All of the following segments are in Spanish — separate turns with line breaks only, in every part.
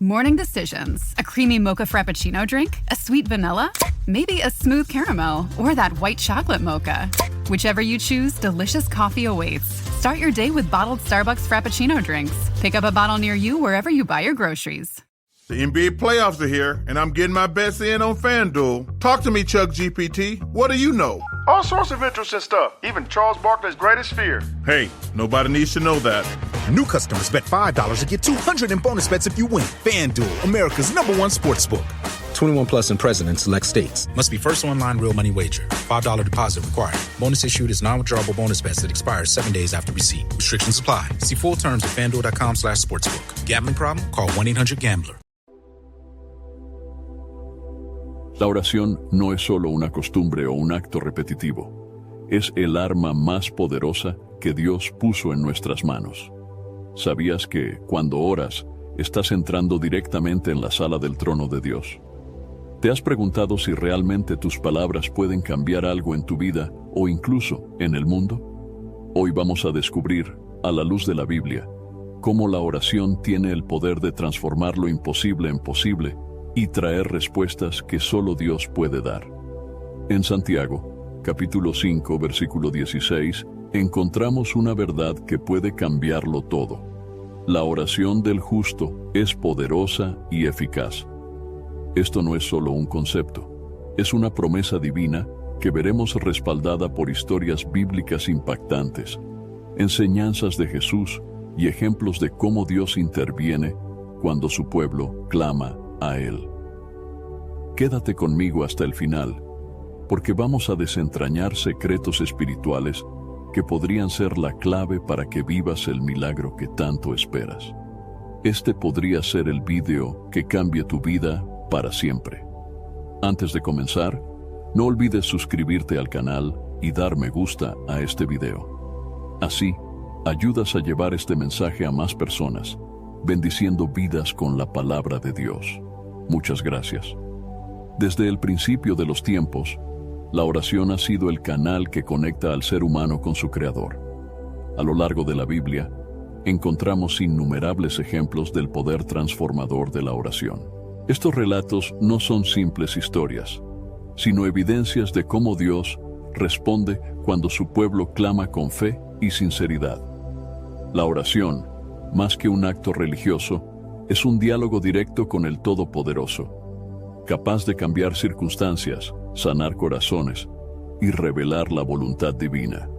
Morning decisions. A creamy mocha frappuccino drink? A sweet vanilla? Maybe a smooth caramel? Or that white chocolate mocha? Whichever you choose, delicious coffee awaits. Start your day with bottled Starbucks Frappuccino drinks. Pick up a bottle near you wherever you buy your groceries.
The NBA playoffs are here, and I'm getting my bets in on FanDuel. Talk to me, Chuck GPT. What do you know?
All sorts of interesting stuff, even Charles Barkley's greatest fear.
Hey, nobody needs to know that.
New customers bet $5 to get $200 in bonus bets if you win. FanDuel, America's #1 sportsbook.
21 plus and present in select states.
Must be first online real money wager. $5 deposit required. Bonus issued is non-withdrawable bonus bets that expires 7 days after receipt. Restrictions apply. See full terms at FanDuel.com/sportsbook. Gambling problem? Call 1-800-GAMBLER.
La oración no es solo una costumbre o un acto repetitivo. Es el arma más poderosa que Dios puso en nuestras manos. ¿Sabías que, cuando oras, estás entrando directamente en la sala del trono de Dios? ¿Te has preguntado si realmente tus palabras pueden cambiar algo en tu vida o incluso en el mundo? Hoy vamos a descubrir, a la luz de la Biblia, cómo la oración tiene el poder de transformar lo imposible en posible y traer respuestas que solo Dios puede dar. En Santiago, capítulo 5, versículo 16, encontramos una verdad que puede cambiarlo todo. La oración del justo es poderosa y eficaz. Esto no es solo un concepto, es una promesa divina que veremos respaldada por historias bíblicas impactantes, enseñanzas de Jesús y ejemplos de cómo Dios interviene cuando su pueblo clama a Él. Quédate conmigo hasta el final, porque vamos a desentrañar secretos espirituales que podrían ser la clave para que vivas el milagro que tanto esperas. Este podría ser el video que cambie tu vida para siempre. Antes de comenzar, no olvides suscribirte al canal y dar me gusta a este video. Así, ayudas a llevar este mensaje a más personas, bendiciendo vidas con la palabra de Dios. Muchas gracias. Desde el principio de los tiempos, la oración ha sido el canal que conecta al ser humano con su Creador. A lo largo de la Biblia, encontramos innumerables ejemplos del poder transformador de la oración. Estos relatos no son simples historias, sino evidencias de cómo Dios responde cuando su pueblo clama con fe y sinceridad. La oración, más que un acto religioso, es un diálogo directo con el Todopoderoso, capaz de cambiar circunstancias, sanar corazones y revelar la voluntad divina.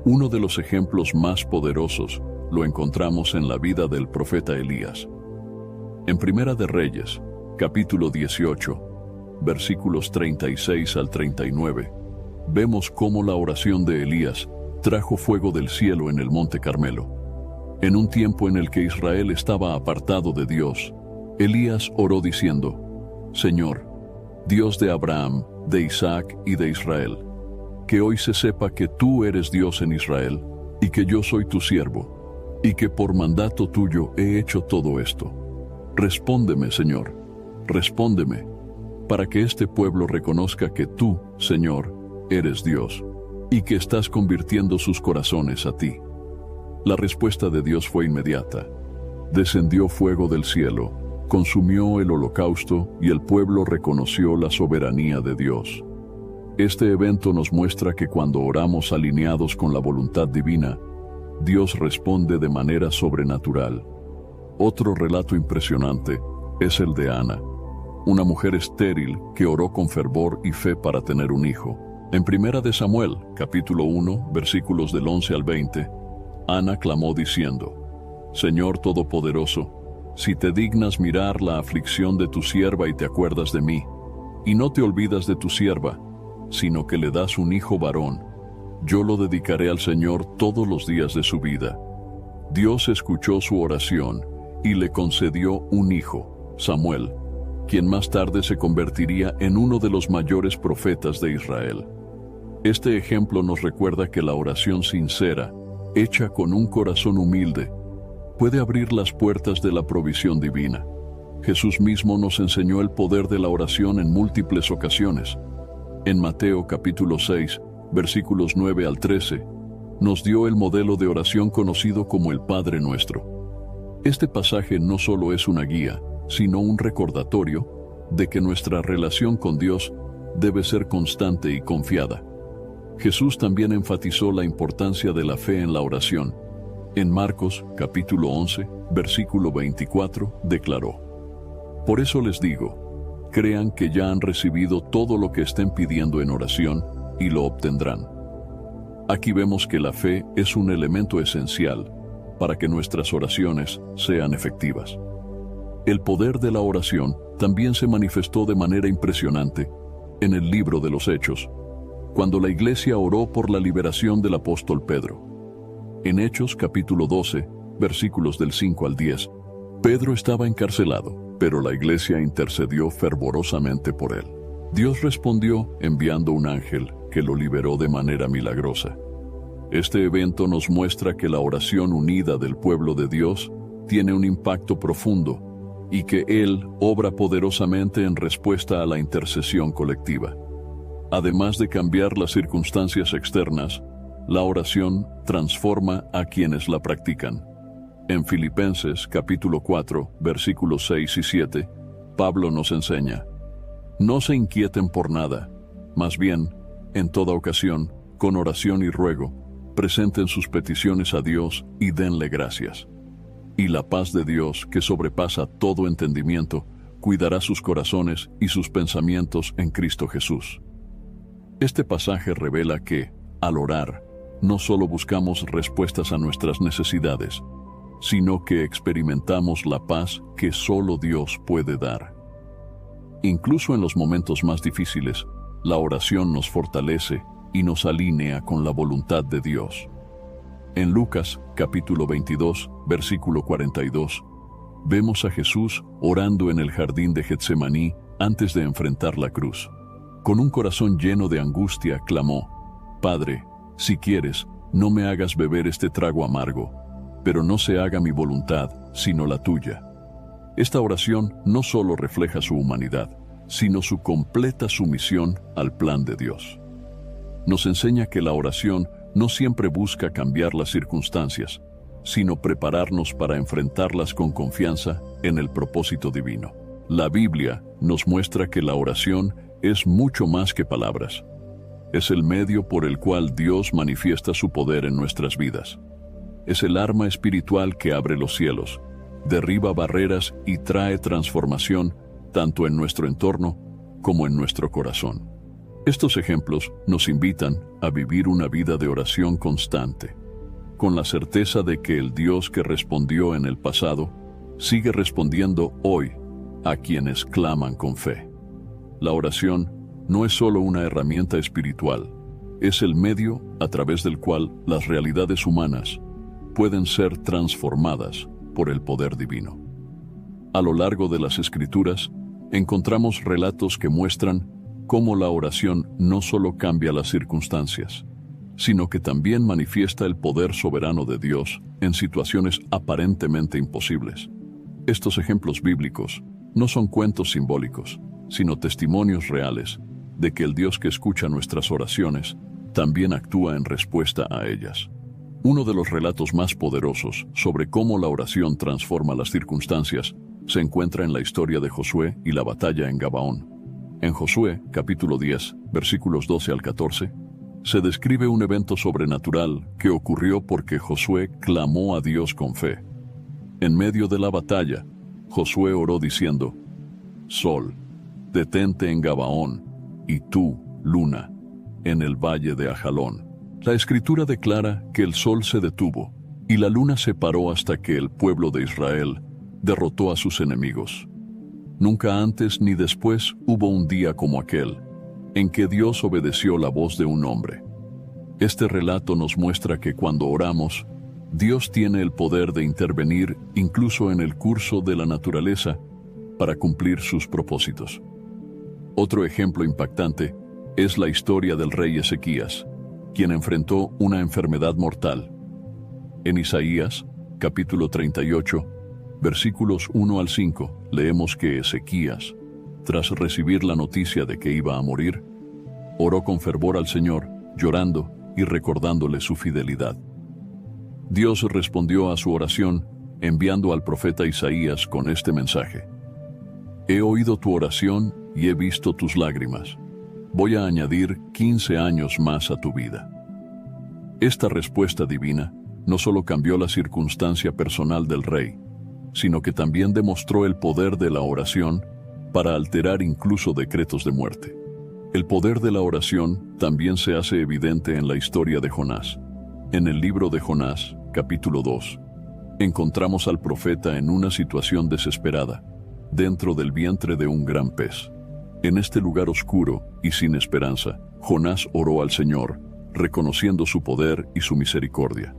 Uno de los ejemplos más poderosos lo encontramos en la vida del profeta Elías. En Primera de Reyes, capítulo 18, versículos 36 al 39, vemos cómo la oración de Elías trajo fuego del cielo en el monte Carmelo. En un tiempo en el que Israel estaba apartado de Dios, Elías oró diciendo: Señor, Dios de Abraham, de Isaac y de Israel, que hoy se sepa que tú eres Dios en Israel y que yo soy tu siervo, y que por mandato tuyo he hecho todo esto. Respóndeme, Señor, respóndeme, para que este pueblo reconozca que tú, Señor, eres Dios, y que estás convirtiendo sus corazones a ti. La respuesta de Dios fue inmediata. Descendió fuego del cielo, consumió el holocausto y el pueblo reconoció la soberanía de Dios. Este evento nos muestra que cuando oramos alineados con la voluntad divina, Dios responde de manera sobrenatural. Otro relato impresionante es el de Ana, una mujer estéril que oró con fervor y fe para tener un hijo. En Primera de Samuel, capítulo 1, versículos del 11 al 20, Ana clamó diciendo: Señor Todopoderoso, si te dignas mirar la aflicción de tu sierva y te acuerdas de mí, y no te olvidas de tu sierva, sino que le das un hijo varón, yo lo dedicaré al Señor todos los días de su vida. Dios escuchó su oración y le concedió un hijo, Samuel, quien más tarde se convertiría en uno de los mayores profetas de Israel. Este ejemplo nos recuerda que la oración sincera, hecha con un corazón humilde, puede abrir las puertas de la provisión divina. Jesús mismo nos enseñó el poder de la oración en múltiples ocasiones. En Mateo capítulo 6, versículos 9 al 13, nos dio el modelo de oración conocido como el Padre Nuestro. Este pasaje no solo es una guía, sino un recordatorio de que nuestra relación con Dios debe ser constante y confiada. Jesús también enfatizó la importancia de la fe en la oración. En Marcos, capítulo 11, versículo 24, declaró: Por eso les digo, crean que ya han recibido todo lo que estén pidiendo en oración y lo obtendrán. Aquí vemos que la fe es un elemento esencial para que nuestras oraciones sean efectivas. El poder de la oración también se manifestó de manera impresionante en el libro de los Hechos, cuando la iglesia oró por la liberación del apóstol Pedro. En Hechos capítulo 12, versículos del 5 al 10, Pedro estaba encarcelado, pero la iglesia intercedió fervorosamente por él. Dios respondió enviando un ángel que lo liberó de manera milagrosa. Este evento nos muestra que la oración unida del pueblo de Dios tiene un impacto profundo y que Él obra poderosamente en respuesta a la intercesión colectiva. Además de cambiar las circunstancias externas, la oración transforma a quienes la practican. En Filipenses capítulo 4, versículos 6 y 7, Pablo nos enseña: No se inquieten por nada, más bien, en toda ocasión, con oración y ruego, presenten sus peticiones a Dios y denle gracias. Y la paz de Dios, que sobrepasa todo entendimiento, cuidará sus corazones y sus pensamientos en Cristo Jesús. Este pasaje revela que, al orar, no solo buscamos respuestas a nuestras necesidades, sino que experimentamos la paz que solo Dios puede dar. Incluso en los momentos más difíciles, la oración nos fortalece y nos alinea con la voluntad de Dios. En Lucas, capítulo 22, versículo 42, vemos a Jesús orando en el jardín de Getsemaní antes de enfrentar la cruz. Con un corazón lleno de angustia, clamó: Padre, si quieres, no me hagas beber este trago amargo, pero no se haga mi voluntad, sino la tuya. Esta oración no solo refleja su humanidad, sino su completa sumisión al plan de Dios. Nos enseña que la oración no siempre busca cambiar las circunstancias, sino prepararnos para enfrentarlas con confianza en el propósito divino. La Biblia nos muestra que la oración es mucho más que palabras. Es el medio por el cual Dios manifiesta su poder en nuestras vidas. Es el arma espiritual que abre los cielos, derriba barreras y trae transformación tanto en nuestro entorno como en nuestro corazón. Estos ejemplos nos invitan a vivir una vida de oración constante, con la certeza de que el Dios que respondió en el pasado sigue respondiendo hoy a quienes claman con fe. La oración no es solo una herramienta espiritual, es el medio a través del cual las realidades humanas pueden ser transformadas por el poder divino. A lo largo de las Escrituras, encontramos relatos que muestran cómo la oración no solo cambia las circunstancias, sino que también manifiesta el poder soberano de Dios en situaciones aparentemente imposibles. Estos ejemplos bíblicos no son cuentos simbólicos, sino testimonios reales de que el Dios que escucha nuestras oraciones también actúa en respuesta a ellas. Uno de los relatos más poderosos sobre cómo la oración transforma las circunstancias se encuentra en la historia de Josué y la batalla en Gabaón. En Josué, capítulo 10, versículos 12 al 14, se describe un evento sobrenatural que ocurrió porque Josué clamó a Dios con fe. En medio de la batalla, Josué oró diciendo: Sol, detente en Gabaón, y tú, luna, en el valle de Ajalón. La Escritura declara que el sol se detuvo y la luna se paró hasta que el pueblo de Israel derrotó a sus enemigos. Nunca antes ni después hubo un día como aquel, en que Dios obedeció la voz de un hombre. Este relato nos muestra que cuando oramos, Dios tiene el poder de intervenir incluso en el curso de la naturaleza para cumplir sus propósitos. Otro ejemplo impactante es la historia del rey Ezequías, quien enfrentó una enfermedad mortal. En Isaías, capítulo 38, versículos 1 al 5, leemos que Ezequías, tras recibir la noticia de que iba a morir, oró con fervor al Señor, llorando y recordándole su fidelidad. Dios respondió a su oración enviando al profeta Isaías con este mensaje: He oído tu oración y he visto tus lágrimas. Voy a añadir 15 años más a tu vida. Esta respuesta divina no solo cambió la circunstancia personal del rey, sino que también demostró el poder de la oración para alterar incluso decretos de muerte. El poder de la oración también se hace evidente en la historia de Jonás. En el libro de Jonás, capítulo 2, encontramos al profeta en una situación desesperada, dentro del vientre de un gran pez. En este lugar oscuro y sin esperanza, Jonás oró al Señor, reconociendo su poder y su misericordia.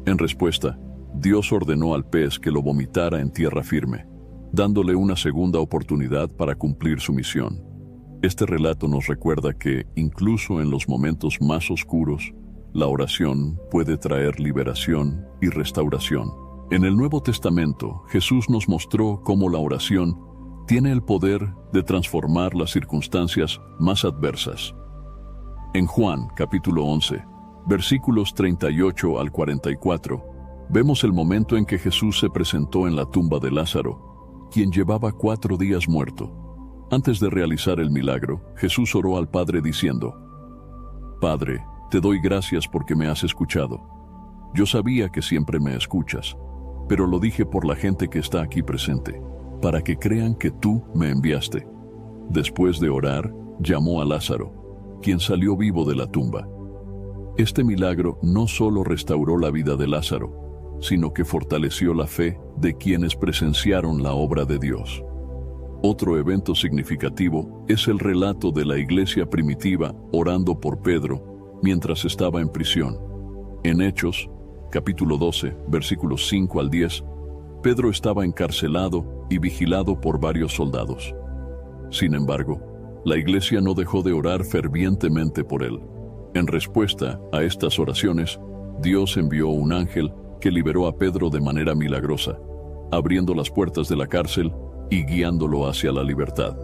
En respuesta, Dios ordenó al pez que lo vomitara en tierra firme, dándole una segunda oportunidad para cumplir su misión. Este relato nos recuerda que, incluso en los momentos más oscuros, la oración puede traer liberación y restauración. En el Nuevo Testamento, Jesús nos mostró cómo la oración tiene el poder de transformar las circunstancias más adversas. En Juan, capítulo 11, versículos 38 al 44, vemos el momento en que Jesús se presentó en la tumba de Lázaro, quien llevaba 4 días muerto. Antes de realizar el milagro, Jesús oró al Padre diciendo: Padre, te doy gracias porque me has escuchado. Yo sabía que siempre me escuchas, pero lo dije por la gente que está aquí presente, para que crean que tú me enviaste. Después de orar, llamó a Lázaro, quien salió vivo de la tumba. Este milagro no solo restauró la vida de Lázaro, sino que fortaleció la fe de quienes presenciaron la obra de Dios. Otro evento significativo es el relato de la iglesia primitiva orando por Pedro mientras estaba en prisión. En Hechos, capítulo 12, versículos 5 al 10, Pedro estaba encarcelado y vigilado por varios soldados. Sin embargo, la iglesia no dejó de orar fervientemente por él. En respuesta a estas oraciones, Dios envió un ángel que liberó a Pedro de manera milagrosa, abriendo las puertas de la cárcel y guiándolo hacia la libertad.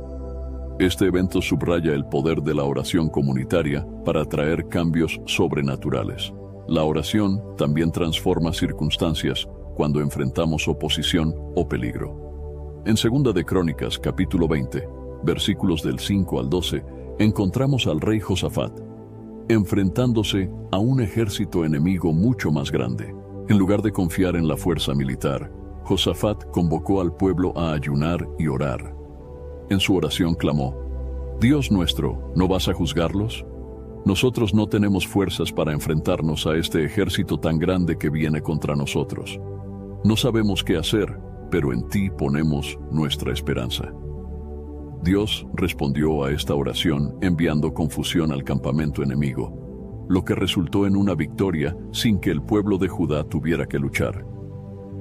Este evento subraya el poder de la oración comunitaria para traer cambios sobrenaturales. La oración también transforma circunstancias cuando enfrentamos oposición o peligro. En 2 de Crónicas, capítulo 20, versículos del 5 al 12, encontramos al rey Josafat, enfrentándose a un ejército enemigo mucho más grande. En lugar de confiar en la fuerza militar, Josafat convocó al pueblo a ayunar y orar. En su oración clamó: Dios nuestro, ¿no vas a juzgarlos? Nosotros no tenemos fuerzas para enfrentarnos a este ejército tan grande que viene contra nosotros. No sabemos qué hacer, pero en ti ponemos nuestra esperanza. Dios respondió a esta oración enviando confusión al campamento enemigo, lo que resultó en una victoria sin que el pueblo de Judá tuviera que luchar.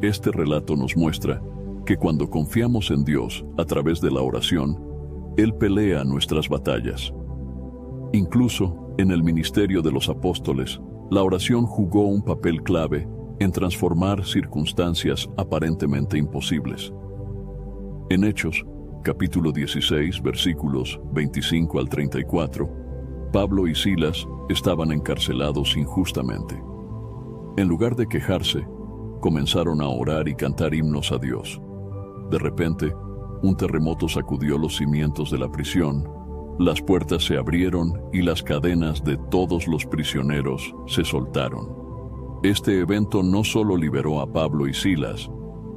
Este relato nos muestra que cuando confiamos en Dios a través de la oración, Él pelea nuestras batallas. Incluso en el ministerio de los apóstoles, la oración jugó un papel clave en transformar circunstancias aparentemente imposibles. En Hechos, capítulo 16, versículos 25 al 34, Pablo y Silas estaban encarcelados injustamente. En lugar de quejarse, comenzaron a orar y cantar himnos a Dios. De repente, un terremoto sacudió los cimientos de la prisión, las puertas se abrieron y las cadenas de todos los prisioneros se soltaron. Este evento no solo liberó a Pablo y Silas,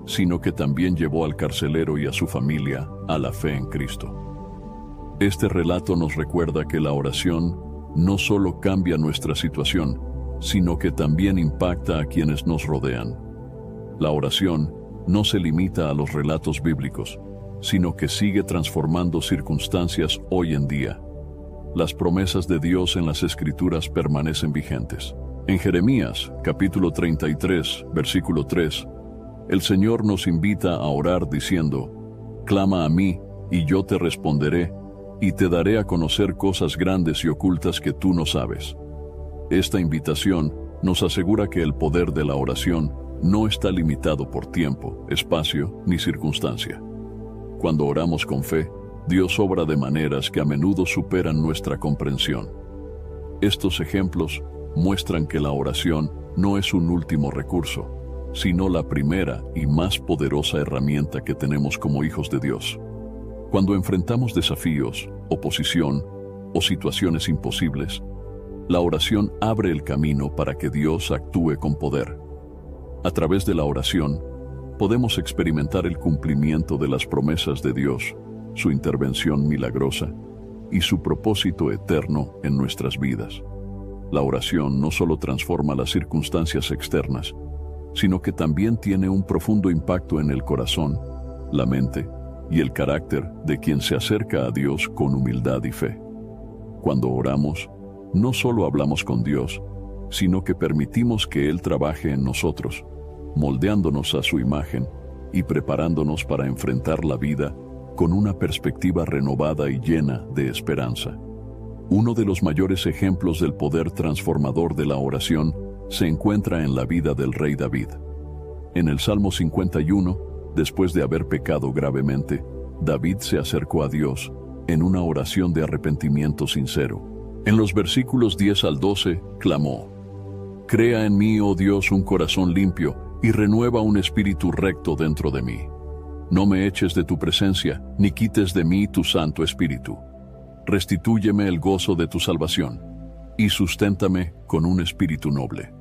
sino que también llevó al carcelero y a su familia a la fe en Cristo. Este relato nos recuerda que la oración no solo cambia nuestra situación, sino que también impacta a quienes nos rodean. La oración no se limita a los relatos bíblicos, sino que sigue transformando circunstancias hoy en día. Las promesas de Dios en las Escrituras permanecen vigentes. En Jeremías, capítulo 33, versículo 3, el Señor nos invita a orar diciendo: Clama a mí, y yo te responderé, y te daré a conocer cosas grandes y ocultas que tú no sabes. Esta invitación nos asegura que el poder de la oración no está limitado por tiempo, espacio ni circunstancia. Cuando oramos con fe, Dios obra de maneras que a menudo superan nuestra comprensión. Estos ejemplos muestran que la oración no es un último recurso, sino la primera y más poderosa herramienta que tenemos como hijos de Dios. Cuando enfrentamos desafíos, oposición o situaciones imposibles, la oración abre el camino para que Dios actúe con poder. A través de la oración, podemos experimentar el cumplimiento de las promesas de Dios, su intervención milagrosa y su propósito eterno en nuestras vidas. La oración no solo transforma las circunstancias externas, sino que también tiene un profundo impacto en el corazón, la mente y el carácter de quien se acerca a Dios con humildad y fe. Cuando oramos, no solo hablamos con Dios, sino que permitimos que Él trabaje en nosotros, moldeándonos a su imagen y preparándonos para enfrentar la vida con una perspectiva renovada y llena de esperanza. Uno de los mayores ejemplos del poder transformador de la oración se encuentra en la vida del rey David. En el Salmo 51, después de haber pecado gravemente, David se acercó a Dios en una oración de arrepentimiento sincero. En los versículos 10 al 12, clamó: «Crea en mí, oh Dios, un corazón limpio, y renueva un espíritu recto dentro de mí. No me eches de tu presencia, ni quites de mí tu Santo Espíritu. Restitúyeme el gozo de tu salvación, y susténtame con un espíritu noble».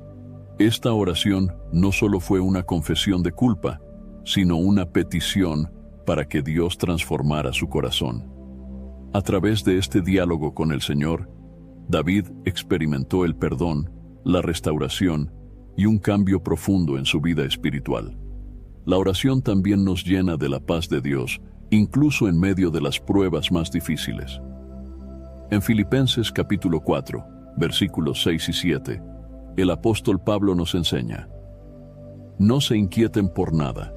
Esta oración no solo fue una confesión de culpa, sino una petición para que Dios transformara su corazón. A través de este diálogo con el Señor, David experimentó el perdón, la restauración y un cambio profundo en su vida espiritual. La oración también nos llena de la paz de Dios, incluso en medio de las pruebas más difíciles. En Filipenses capítulo 4, versículos 6 y 7, el apóstol Pablo nos enseña: «No se inquieten por nada,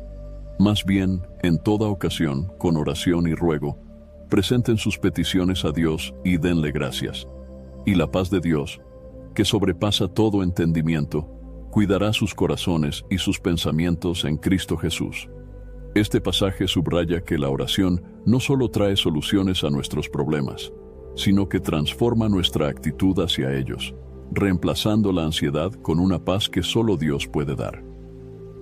más bien, en toda ocasión, con oración y ruego, presenten sus peticiones a Dios y denle gracias. Y la paz de Dios, que sobrepasa todo entendimiento, cuidará sus corazones y sus pensamientos en Cristo Jesús». Este pasaje subraya que la oración no solo trae soluciones a nuestros problemas, sino que transforma nuestra actitud hacia ellos, reemplazando la ansiedad con una paz que solo Dios puede dar.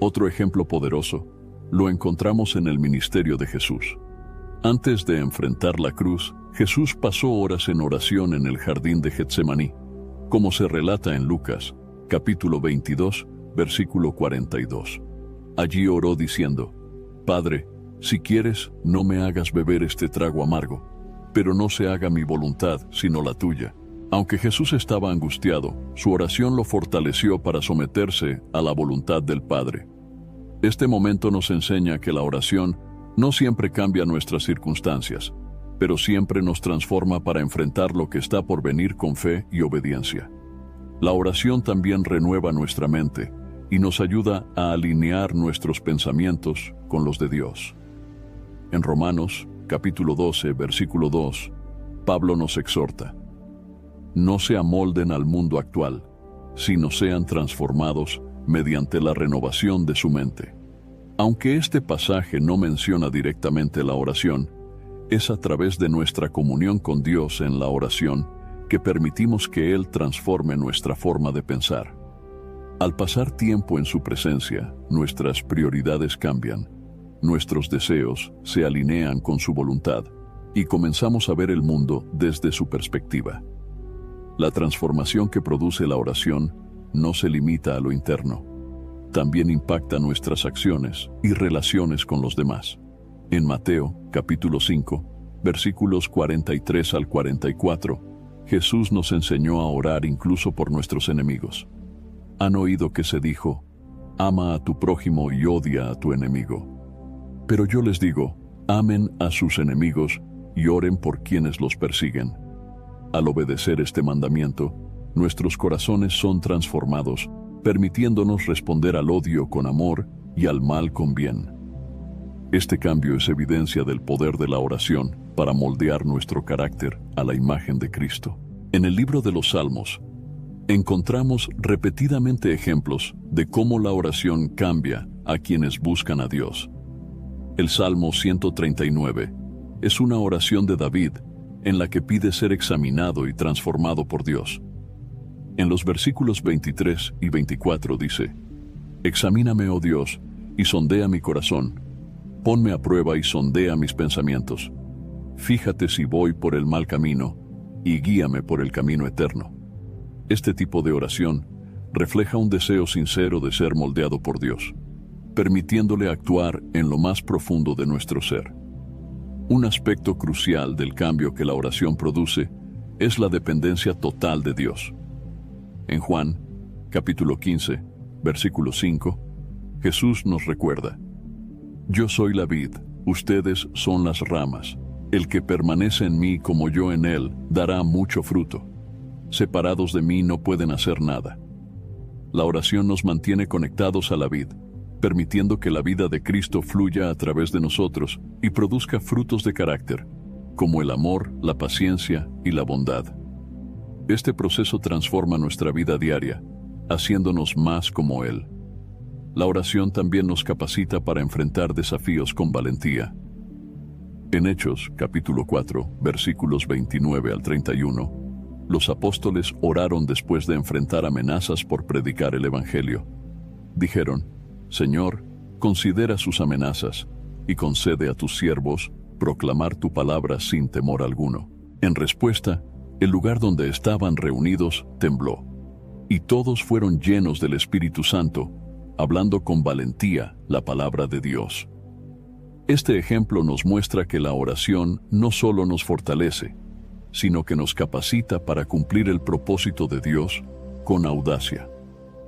Otro ejemplo poderoso lo encontramos en el ministerio de Jesús. Antes de enfrentar la cruz, Jesús pasó horas en oración en el jardín de Getsemaní, como se relata en Lucas, capítulo 22, versículo 42. Allí oró diciendo: «Padre, si quieres, no me hagas beber este trago amargo, pero no se haga mi voluntad, sino la tuya». Aunque Jesús estaba angustiado, su oración lo fortaleció para someterse a la voluntad del Padre. Este momento nos enseña que la oración no siempre cambia nuestras circunstancias, pero siempre nos transforma para enfrentar lo que está por venir con fe y obediencia. La oración también renueva nuestra mente y nos ayuda a alinear nuestros pensamientos con los de Dios. En Romanos, capítulo 12, versículo 2, Pablo nos exhorta: «No se amolden al mundo actual, sino sean transformados mediante la renovación de su mente». Aunque este pasaje no menciona directamente la oración, es a través de nuestra comunión con Dios en la oración que permitimos que Él transforme nuestra forma de pensar. Al pasar tiempo en su presencia, nuestras prioridades cambian, nuestros deseos se alinean con su voluntad y comenzamos a ver el mundo desde su perspectiva. La transformación que produce la oración no se limita a lo interno, también impacta nuestras acciones y relaciones con los demás. En Mateo, capítulo 5, versículos 43 al 44, Jesús nos enseñó a orar incluso por nuestros enemigos. Han oído que se dijo: «Ama a tu prójimo y odia a tu enemigo». Pero yo les digo: amen a sus enemigos y oren por quienes los persiguen. Al obedecer este mandamiento, nuestros corazones son transformados, permitiéndonos responder al odio con amor y al mal con bien. Este cambio es evidencia del poder de la oración para moldear nuestro carácter a la imagen de Cristo. En el libro de los Salmos, encontramos repetidamente ejemplos de cómo la oración cambia a quienes buscan a Dios. El Salmo 139 es una oración de David en la que pide ser examinado y transformado por Dios. En los versículos 23 y 24 dice: Examíname, oh Dios, y sondea mi corazón. Ponme a prueba y sondea mis pensamientos. Fíjate si voy por el mal camino, y guíame por el camino eterno. Este tipo de oración refleja un deseo sincero de ser moldeado por Dios, permitiéndole actuar en lo más profundo de nuestro ser. Un aspecto crucial del cambio que la oración produce es la dependencia total de Dios. En Juan, capítulo 15, versículo 5, Jesús nos recuerda: Yo soy la vid, ustedes son las ramas. El que permanece en mí como yo en él, dará mucho fruto. Separados de mí no pueden hacer nada. La oración nos mantiene conectados a la vid, permitiendo que la vida de Cristo fluya a través de nosotros y produzca frutos de carácter, como el amor, la paciencia y la bondad. Este proceso transforma nuestra vida diaria, haciéndonos más como Él. La oración también nos capacita para enfrentar desafíos con valentía. En Hechos, capítulo 4, versículos 29 al 31, los apóstoles oraron después de enfrentar amenazas por predicar el Evangelio. Dijeron: Señor, considera sus amenazas y concede a tus siervos proclamar tu palabra sin temor alguno. En respuesta, el lugar donde estaban reunidos tembló, y todos fueron llenos del Espíritu Santo, hablando con valentía la palabra de Dios. Este ejemplo nos muestra que la oración no solo nos fortalece, sino que nos capacita para cumplir el propósito de Dios con audacia.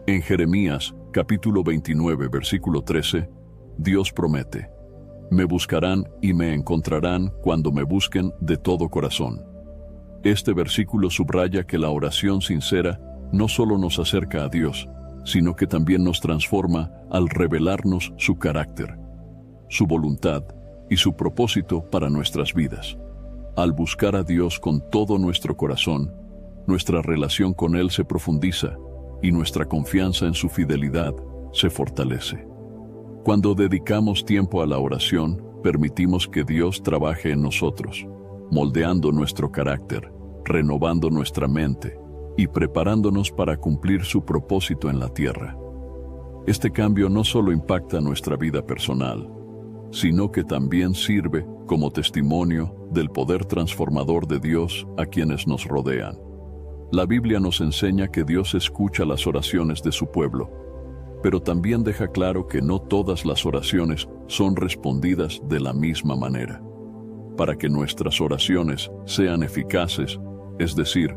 En Jeremías, capítulo 29, versículo 13, Dios promete: Me buscarán y me encontrarán cuando me busquen de todo corazón. Este versículo subraya que la oración sincera no solo nos acerca a Dios, sino que también nos transforma al revelarnos su carácter, su voluntad y su propósito para nuestras vidas. Al buscar a Dios con todo nuestro corazón, nuestra relación con Él se profundiza y nuestra confianza en su fidelidad se fortalece. Cuando dedicamos tiempo a la oración, permitimos que Dios trabaje en nosotros, moldeando nuestro carácter, renovando nuestra mente y preparándonos para cumplir su propósito en la tierra. Este cambio no solo impacta nuestra vida personal, sino que también sirve como testimonio del poder transformador de Dios a quienes nos rodean. La Biblia nos enseña que Dios escucha las oraciones de su pueblo, pero también deja claro que no todas las oraciones son respondidas de la misma manera. Para que nuestras oraciones sean eficaces, es decir,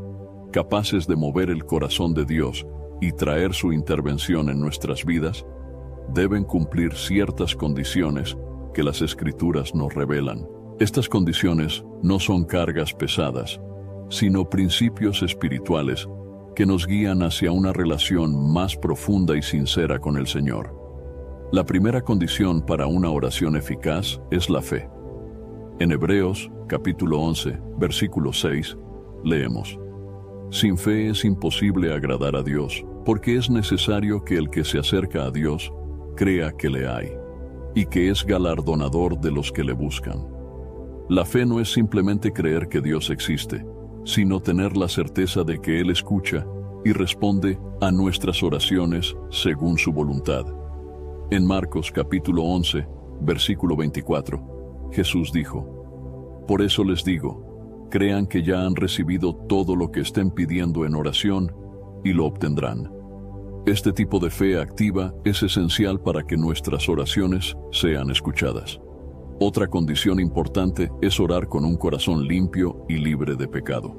capaces de mover el corazón de Dios y traer su intervención en nuestras vidas, deben cumplir ciertas condiciones que las Escrituras nos revelan. Estas condiciones no son cargas pesadas, sino principios espirituales que nos guían hacia una relación más profunda y sincera con el Señor. La primera condición para una oración eficaz es la fe. En Hebreos, capítulo 11, versículo 6, leemos: Sin fe es imposible agradar a Dios, porque es necesario que el que se acerca a Dios crea que le hay, y que es galardonador de los que le buscan. La fe no es simplemente creer que Dios existe, sino tener la certeza de que Él escucha y responde a nuestras oraciones según su voluntad. En Marcos capítulo 11, versículo 24, Jesús dijo: Por eso les digo, crean que ya han recibido todo lo que estén pidiendo en oración y lo obtendrán. Este tipo de fe activa es esencial para que nuestras oraciones sean escuchadas. Otra condición importante es orar con un corazón limpio y libre de pecado.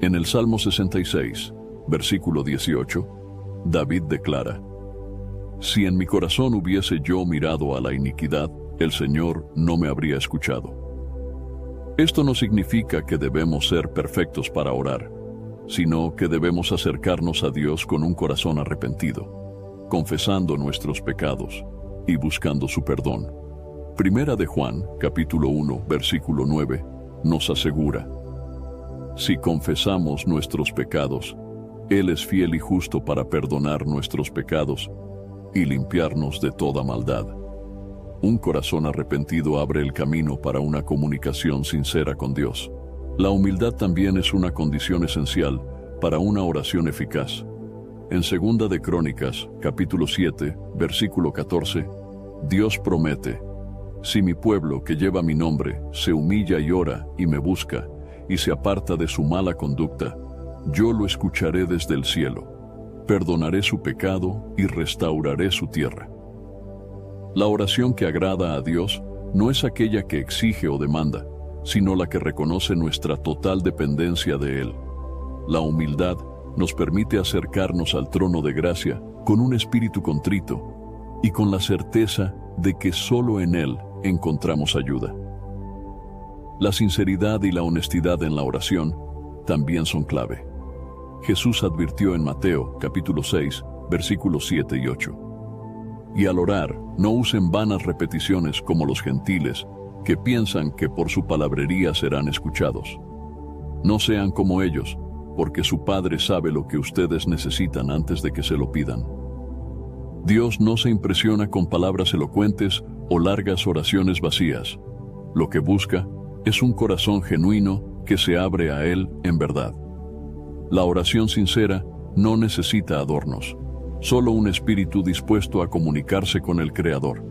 En el Salmo 66, versículo 18, David declara: Si en mi corazón hubiese yo mirado a la iniquidad, el Señor no me habría escuchado. Esto no significa que debemos ser perfectos para orar, sino que debemos acercarnos a Dios con un corazón arrepentido, confesando nuestros pecados y buscando su perdón. Primera de Juan, capítulo 1, versículo 9, nos asegura: Si confesamos nuestros pecados, Él es fiel y justo para perdonar nuestros pecados y limpiarnos de toda maldad. Un corazón arrepentido abre el camino para una comunicación sincera con Dios. La humildad también es una condición esencial para una oración eficaz. En 2 de Crónicas, capítulo 7, versículo 14, Dios promete: si mi pueblo que lleva mi nombre se humilla y ora y me busca y se aparta de su mala conducta, yo lo escucharé desde el cielo, perdonaré su pecado y restauraré su tierra. La oración que agrada a Dios no es aquella que exige o demanda, sino la que reconoce nuestra total dependencia de Él. La humildad nos permite acercarnos al trono de gracia con un espíritu contrito y con la certeza de que solo en Él encontramos ayuda. La sinceridad y la honestidad en la oración también son clave. Jesús advirtió en Mateo, capítulo 6, versículos 7 y 8. Y al orar, no usen vanas repeticiones como los gentiles, que piensan que por su palabrería serán escuchados. No sean como ellos, porque su Padre sabe lo que ustedes necesitan antes de que se lo pidan. Dios no se impresiona con palabras elocuentes o largas oraciones vacías. Lo que busca es un corazón genuino que se abre a Él en verdad. La oración sincera no necesita adornos, solo un espíritu dispuesto a comunicarse con el Creador.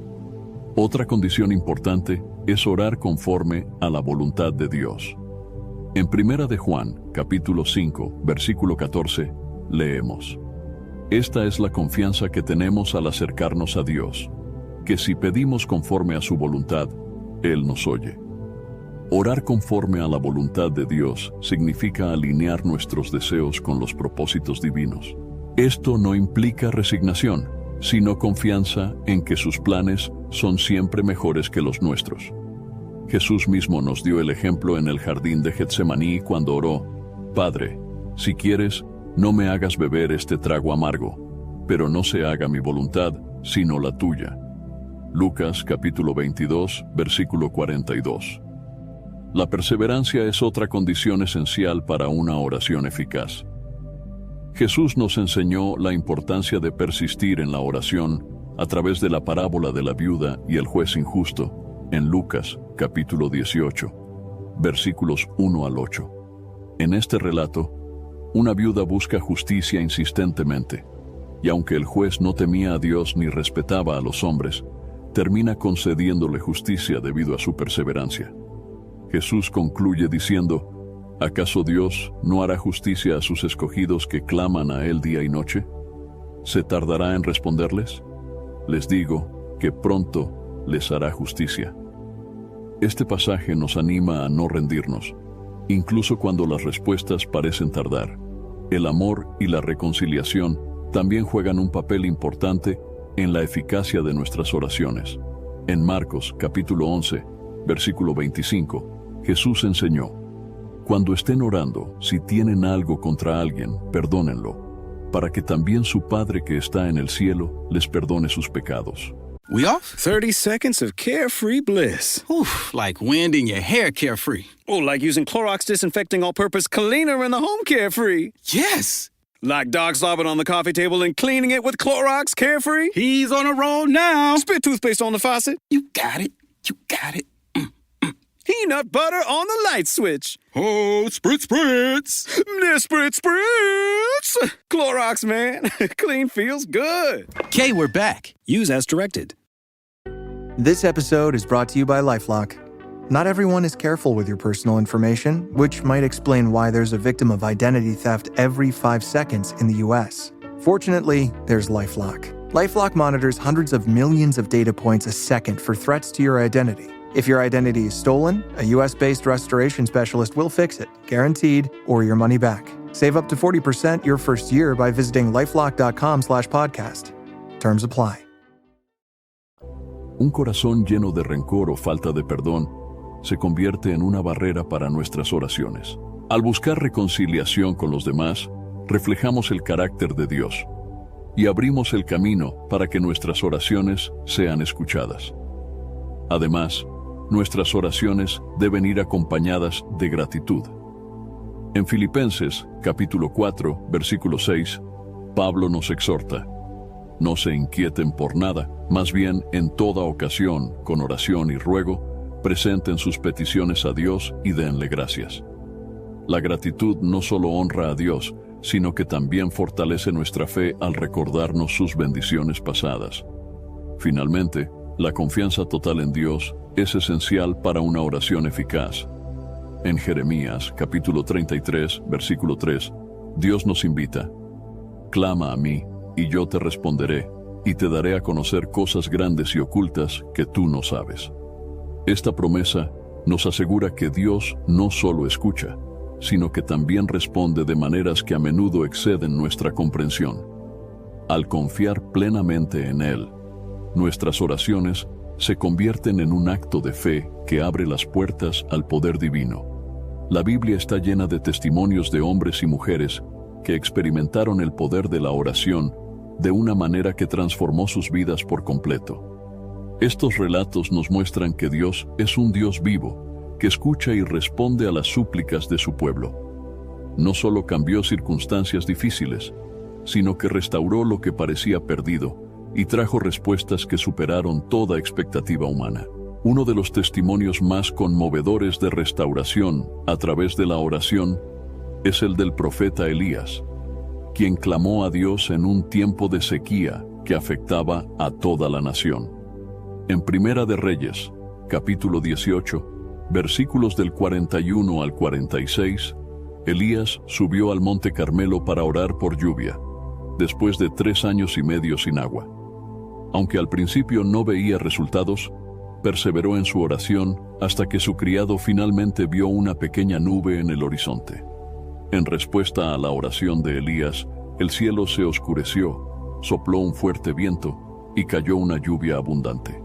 Otra condición importante es orar conforme a la voluntad de Dios. En 1 de Juan, capítulo 5, versículo 14, leemos: Esta es la confianza que tenemos al acercarnos a Dios, que si pedimos conforme a su voluntad, Él nos oye. Orar conforme a la voluntad de Dios significa alinear nuestros deseos con los propósitos divinos. Esto no implica resignación, sino confianza en que sus planes son siempre mejores que los nuestros. Jesús mismo nos dio el ejemplo en el jardín de Getsemaní cuando oró: Padre, si quieres, no me hagas beber este trago amargo, pero no se haga mi voluntad, sino la tuya. Lucas capítulo 22, versículo 42. La perseverancia es otra condición esencial para una oración eficaz. Jesús nos enseñó la importancia de persistir en la oración a través de la parábola de la viuda y el juez injusto, en Lucas capítulo 18, versículos 1 al 8. En este relato, una viuda busca justicia insistentemente, y aunque el juez no temía a Dios ni respetaba a los hombres, termina concediéndole justicia debido a su perseverancia. Jesús concluye diciendo: ¿acaso Dios no hará justicia a sus escogidos que claman a Él día y noche? ¿Se tardará en responderles? Les digo que pronto les hará justicia. Este pasaje nos anima a no rendirnos, incluso cuando las respuestas parecen tardar. El amor y la reconciliación también juegan un papel importante en la eficacia de nuestras oraciones. En Marcos capítulo 11, versículo 25, Jesús enseñó: cuando estén orando, si tienen algo contra alguien, perdónenlo, para que también su Padre que está en el cielo les perdone sus pecados.
We off?
30 seconds of carefree bliss.
Oof, like wind in your hair carefree.
Oh, like using Clorox Disinfecting All-Purpose Cleaner in the home carefree.
Yes!
Like dog slobbing on the coffee table and cleaning it with Clorox Carefree.
He's on a roll now.
Spit toothpaste on the faucet.
You got it. You got it.
Peanut butter on the light switch.
Oh, spritz, spritz.
Spritz, spritz. Clorox, man. Clean feels good.
Okay, we're back.
Use as directed.
This episode is brought to you by LifeLock. Not everyone is careful with your personal information, which might explain why there's a victim of identity theft every 5 seconds in the U.S. Fortunately, there's LifeLock. LifeLock monitors hundreds of millions of data points a second for threats to your identity. If your identity is stolen, a U.S.-based restoration specialist will fix it, guaranteed, or your money back. Save up to 40% your first year by visiting lifelock.com/podcast. Terms apply.
Un corazón lleno de rencor o falta de perdón se convierte en una barrera para nuestras oraciones. Al buscar reconciliación con los demás, reflejamos el carácter de Dios y abrimos el camino para que nuestras oraciones sean escuchadas. Además, nuestras oraciones deben ir acompañadas de gratitud. En Filipenses, capítulo 4, versículo 6, Pablo nos exhorta: no se inquieten por nada, más bien en toda ocasión, con oración y ruego, presenten sus peticiones a Dios y denle gracias. La gratitud no solo honra a Dios, sino que también fortalece nuestra fe al recordarnos sus bendiciones pasadas. Finalmente, la confianza total en Dios es esencial para una oración eficaz. En Jeremías, capítulo 33, versículo 3, Dios nos invita: clama a mí, y yo te responderé, y te daré a conocer cosas grandes y ocultas que tú no sabes. Esta promesa nos asegura que Dios no solo escucha, sino que también responde de maneras que a menudo exceden nuestra comprensión. Al confiar plenamente en Él, nuestras oraciones se convierten en un acto de fe que abre las puertas al poder divino. La Biblia está llena de testimonios de hombres y mujeres que experimentaron el poder de la oración de una manera que transformó sus vidas por completo. Estos relatos nos muestran que Dios es un Dios vivo, que escucha y responde a las súplicas de su pueblo. No solo cambió circunstancias difíciles, sino que restauró lo que parecía perdido y trajo respuestas que superaron toda expectativa humana. Uno de los testimonios más conmovedores de restauración a través de la oración es el del profeta Elías, quien clamó a Dios en un tiempo de sequía que afectaba a toda la nación. En Primera de Reyes, capítulo 18, versículos del 41 al 46, Elías subió al monte Carmelo para orar por lluvia, después de 3 años y medio sin agua. Aunque al principio no veía resultados, perseveró en su oración hasta que su criado finalmente vio una pequeña nube en el horizonte. En respuesta a la oración de Elías, el cielo se oscureció, sopló un fuerte viento y cayó una lluvia abundante.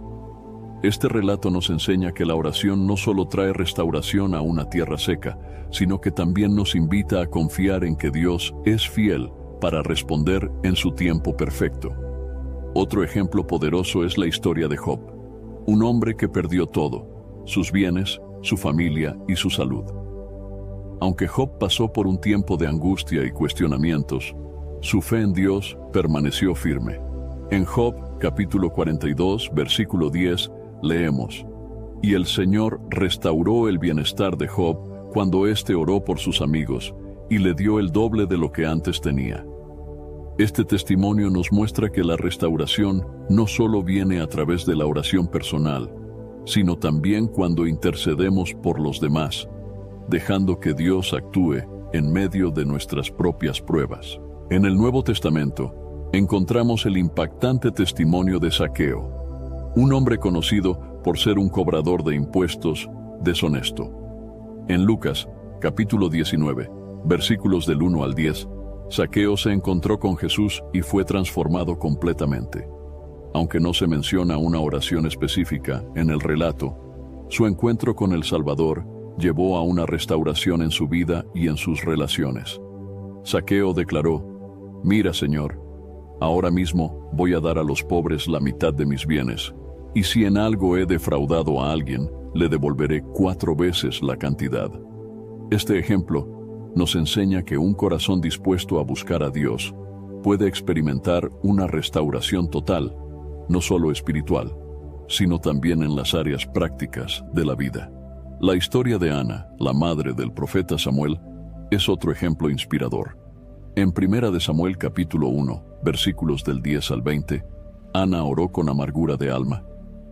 Este relato nos enseña que la oración no solo trae restauración a una tierra seca, sino que también nos invita a confiar en que Dios es fiel para responder en su tiempo perfecto. Otro ejemplo poderoso es la historia de Job, un hombre que perdió todo: sus bienes, su familia y su salud. Aunque Job pasó por un tiempo de angustia y cuestionamientos, su fe en Dios permaneció firme. En Job, capítulo 42, versículo 10, leemos: «Y el Señor restauró el bienestar de Job cuando éste oró por sus amigos, y le dio el doble de lo que antes tenía». Este testimonio nos muestra que la restauración no solo viene a través de la oración personal, sino también cuando intercedemos por los demás, dejando que Dios actúe en medio de nuestras propias pruebas. En el Nuevo Testamento, encontramos el impactante testimonio de Zaqueo, un hombre conocido por ser un cobrador de impuestos deshonesto. En Lucas, capítulo 19, versículos del 1 al 10, Zaqueo se encontró con Jesús y fue transformado completamente. Aunque no se menciona una oración específica en el relato, su encuentro con el Salvador llevó a una restauración en su vida y en sus relaciones. Zaqueo declaró: «Mira, Señor, ahora mismo voy a dar a los pobres la mitad de mis bienes, y si en algo he defraudado a alguien, le devolveré 4 veces la cantidad». Este ejemplo nos enseña que un corazón dispuesto a buscar a Dios puede experimentar una restauración total, no solo espiritual, sino también en las áreas prácticas de la vida. La historia de Ana, la madre del profeta Samuel, es otro ejemplo inspirador. En 1 de Samuel capítulo 1, versículos del 10 al 20, Ana oró con amargura de alma,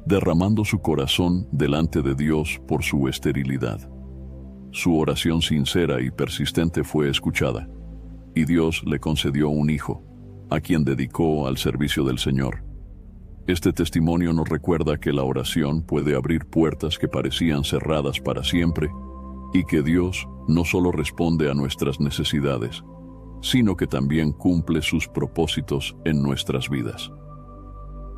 derramando su corazón delante de Dios por su esterilidad. Su oración sincera y persistente fue escuchada, y Dios le concedió un hijo, a quien dedicó al servicio del Señor. Este testimonio nos recuerda que la oración puede abrir puertas que parecían cerradas para siempre, y que Dios no solo responde a nuestras necesidades, sino que también cumple sus propósitos en nuestras vidas.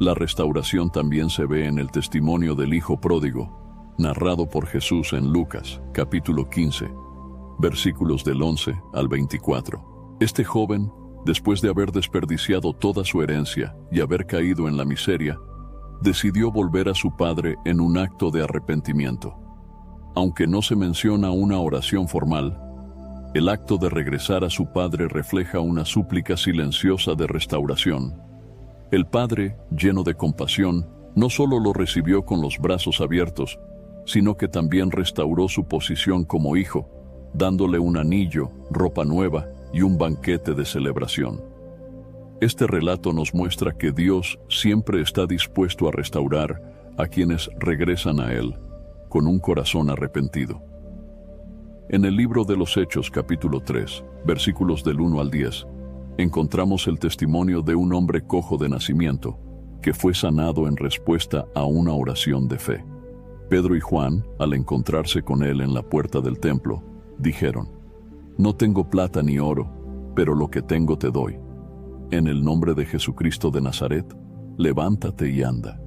La restauración también se ve en el testimonio del Hijo Pródigo, narrado por Jesús en Lucas, capítulo 15, versículos del 11 al 24. Este joven, después de haber desperdiciado toda su herencia y haber caído en la miseria, decidió volver a su padre en un acto de arrepentimiento. Aunque no se menciona una oración formal, el acto de regresar a su padre refleja una súplica silenciosa de restauración. El padre, lleno de compasión, no solo lo recibió con los brazos abiertos, sino que también restauró su posición como hijo, dándole un anillo, ropa nueva y un banquete de celebración. Este relato nos muestra que Dios siempre está dispuesto a restaurar a quienes regresan a Él con un corazón arrepentido. En el libro de los Hechos, capítulo 3, versículos del 1 al 10, encontramos el testimonio de un hombre cojo de nacimiento que fue sanado en respuesta a una oración de fe. Pedro y Juan, al encontrarse con él en la puerta del templo, dijeron: «No tengo plata ni oro, pero lo que tengo te doy. En el nombre de Jesucristo de Nazaret, levántate y anda».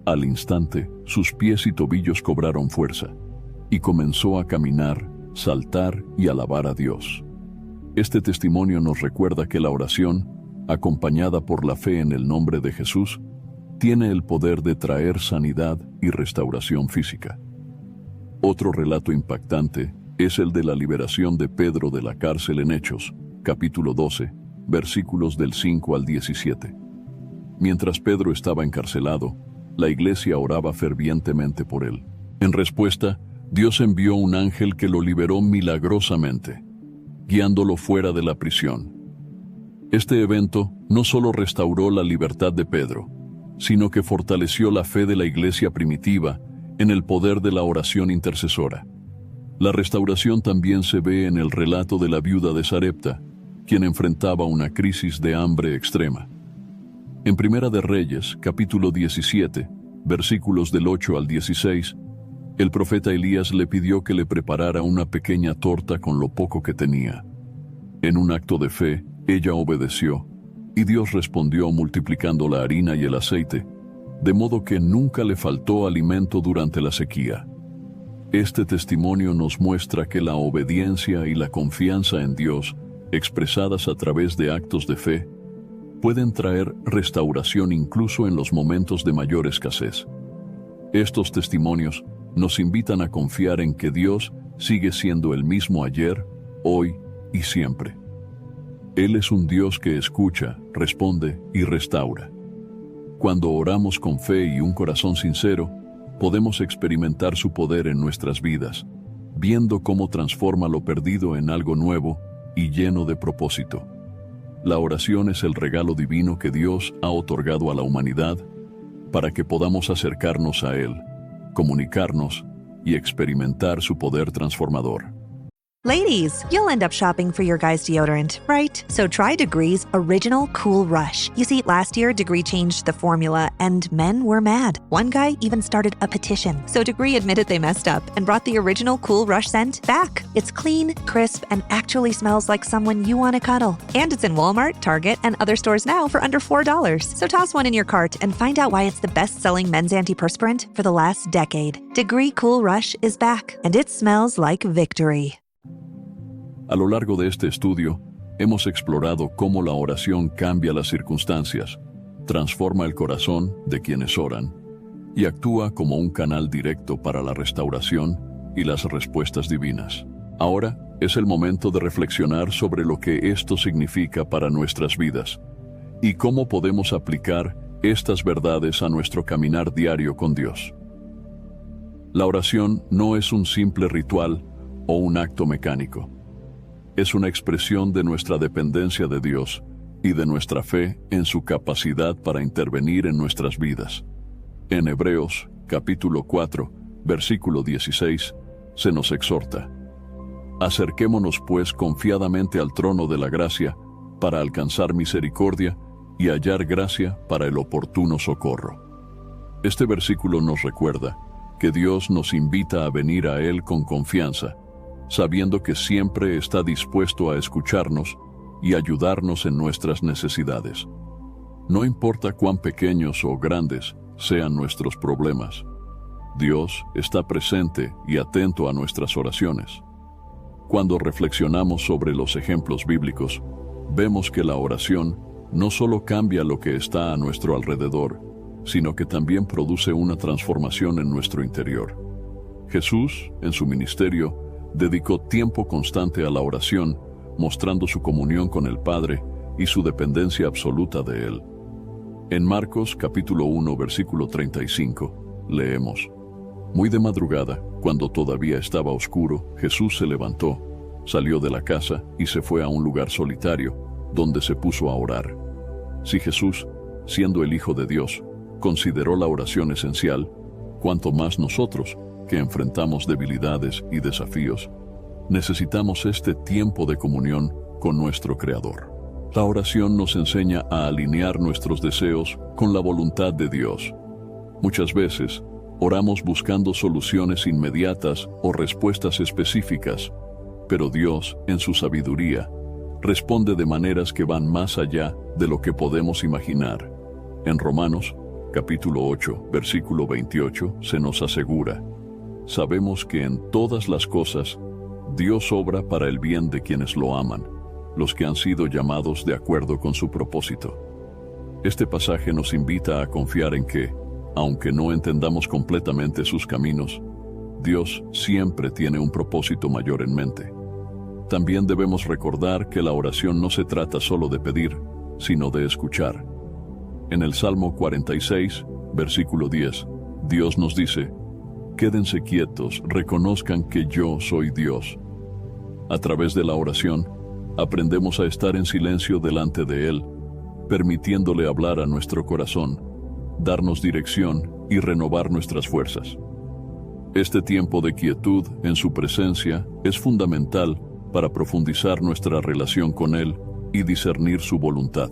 Al instante, sus pies y tobillos cobraron fuerza, y comenzó a caminar, saltar y alabar a Dios. Este testimonio nos recuerda que la oración, acompañada por la fe en el nombre de Jesús, tiene el poder de traer sanidad y restauración física. Otro relato impactante es el de la liberación de Pedro de la cárcel en Hechos, capítulo 12, versículos del 5 al 17. Mientras Pedro estaba encarcelado, la iglesia oraba fervientemente por él. En respuesta, Dios envió un ángel que lo liberó milagrosamente, guiándolo fuera de la prisión. Este evento no solo restauró la libertad de Pedro, sino que fortaleció la fe de la iglesia primitiva en el poder de la oración intercesora. La restauración también se ve en el relato de la viuda de Sarepta, quien enfrentaba una crisis de hambre extrema. En Primera de Reyes, capítulo 17, versículos del 8 al 16, el profeta Elías le pidió que le preparara una pequeña torta con lo poco que tenía. En un acto de fe, ella obedeció, y Dios respondió multiplicando la harina y el aceite, de modo que nunca le faltó alimento durante la sequía. Este testimonio nos muestra que la obediencia y la confianza en Dios, expresadas a través de actos de fe, pueden traer restauración incluso en los momentos de mayor escasez. Estos testimonios nos invitan a confiar en que Dios sigue siendo el mismo ayer, hoy y siempre. Él es un Dios que escucha, responde y restaura. Cuando oramos con fe y un corazón sincero, podemos experimentar su poder en nuestras vidas, viendo cómo transforma lo perdido en algo nuevo y lleno de propósito. La oración es el regalo divino que Dios ha otorgado a la humanidad para que podamos acercarnos a Él, comunicarnos y experimentar su poder transformador.
Ladies, you'll end up shopping for your guy's deodorant, right? So try Degree's Original Cool Rush. You see, last year, Degree changed the formula, and men were mad. One guy even started a petition. So Degree admitted they messed up and brought the Original Cool Rush scent back. It's clean, crisp, and actually smells like someone you want to cuddle. And it's in Walmart, Target, and other stores now for under $4. So toss one in your cart and find out why it's the best-selling men's antiperspirant for the last decade. Degree Cool Rush is back, and it smells like victory.
A lo largo de este estudio, hemos explorado cómo la oración cambia las circunstancias, transforma el corazón de quienes oran y actúa como un canal directo para la restauración y las respuestas divinas. Ahora es el momento de reflexionar sobre lo que esto significa para nuestras vidas y cómo podemos aplicar estas verdades a nuestro caminar diario con Dios. La oración no es un simple ritual o un acto mecánico. Es una expresión de nuestra dependencia de Dios y de nuestra fe en su capacidad para intervenir en nuestras vidas. En Hebreos, capítulo 4, versículo 16, se nos exhorta: «Acerquémonos pues confiadamente al trono de la gracia para alcanzar misericordia y hallar gracia para el oportuno socorro». Este versículo nos recuerda que Dios nos invita a venir a Él con confianza, sabiendo que siempre está dispuesto a escucharnos y ayudarnos en nuestras necesidades. No importa cuán pequeños o grandes sean nuestros problemas, Dios está presente y atento a nuestras oraciones. Cuando reflexionamos sobre los ejemplos bíblicos, vemos que la oración no solo cambia lo que está a nuestro alrededor, sino que también produce una transformación en nuestro interior. Jesús, en su ministerio, dedicó tiempo constante a la oración, mostrando su comunión con el Padre y su dependencia absoluta de Él. En Marcos capítulo 1, versículo 35, leemos: «Muy de madrugada, cuando todavía estaba oscuro, Jesús se levantó, salió de la casa y se fue a un lugar solitario, donde se puso a orar. Si Jesús, siendo el Hijo de Dios, consideró la oración esencial, cuanto más nosotros, que enfrentamos debilidades y desafíos, necesitamos este tiempo de comunión con nuestro Creador. La oración nos enseña a alinear nuestros deseos con la voluntad de Dios. Muchas veces, oramos buscando soluciones inmediatas o respuestas específicas, pero Dios, en su sabiduría, responde de maneras que van más allá de lo que podemos imaginar. En Romanos, capítulo 8, versículo 28, se nos asegura: sabemos que en todas las cosas Dios obra para el bien de quienes lo aman, los que han sido llamados de acuerdo con su propósito. Este pasaje nos invita a confiar en que, aunque no entendamos completamente sus caminos, Dios siempre tiene un propósito mayor en mente. También debemos recordar que la oración no se trata solo de pedir, sino de escuchar. En el Salmo 46, versículo 10, Dios nos dice: quédense quietos, reconozcan que yo soy Dios. A través de la oración, aprendemos a estar en silencio delante de Él, permitiéndole hablar a nuestro corazón, darnos dirección y renovar nuestras fuerzas. Este tiempo de quietud en su presencia es fundamental para profundizar nuestra relación con Él y discernir su voluntad.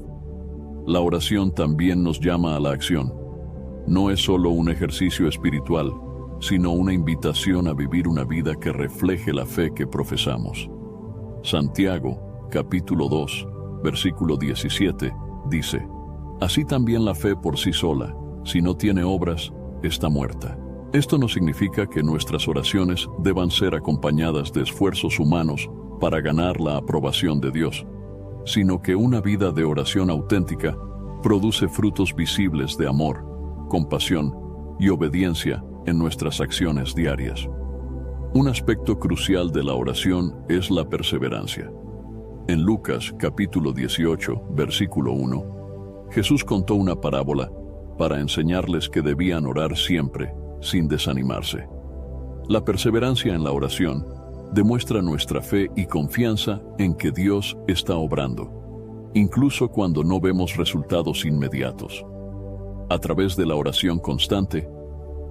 La oración también nos llama a la acción. No es solo un ejercicio espiritual, sino una invitación a vivir una vida que refleje la fe que profesamos. Santiago, capítulo 2, versículo 17, dice: así también la fe por sí sola, si no tiene obras, está muerta. Esto no significa que nuestras oraciones deban ser acompañadas de esfuerzos humanos para ganar la aprobación de Dios, sino que una vida de oración auténtica produce frutos visibles de amor, compasión y obediencia en nuestras acciones diarias. Un aspecto crucial de la oración es la perseverancia. En Lucas capítulo 18, versículo 1, Jesús contó una parábola para enseñarles que debían orar siempre, sin desanimarse. La perseverancia en la oración demuestra nuestra fe y confianza en que Dios está obrando, incluso cuando no vemos resultados inmediatos. A través de la oración constante,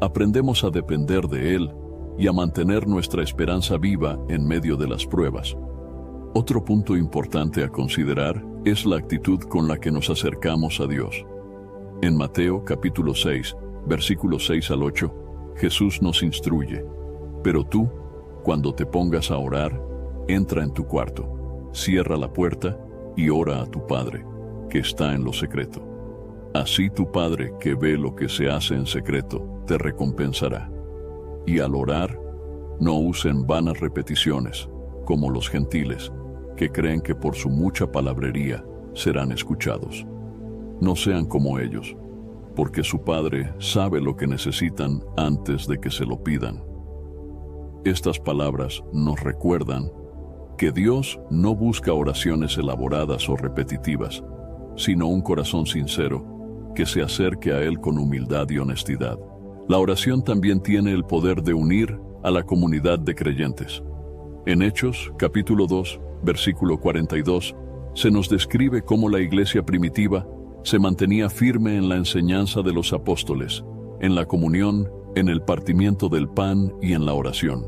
aprendemos a depender de Él y a mantener nuestra esperanza viva en medio de las pruebas. Otro punto importante a considerar es la actitud con la que nos acercamos a Dios. En Mateo capítulo 6, versículos 6 al 8, Jesús nos instruye: pero tú, cuando te pongas a orar, entra en tu cuarto, cierra la puerta y ora a tu Padre, que está en lo secreto. Así tu Padre, que ve lo que se hace en secreto, te recompensará. Y al orar, no usen vanas repeticiones, como los gentiles, que creen que por su mucha palabrería serán escuchados. No sean como ellos, porque su Padre sabe lo que necesitan antes de que se lo pidan. Estas palabras nos recuerdan que Dios no busca oraciones elaboradas o repetitivas, sino un corazón sincero que se acerque a Él con humildad y honestidad. La oración también tiene el poder de unir a la comunidad de creyentes. En Hechos, capítulo 2, versículo 42, se nos describe cómo la iglesia primitiva se mantenía firme en la enseñanza de los apóstoles, en la comunión, en el partimiento del pan y en la oración.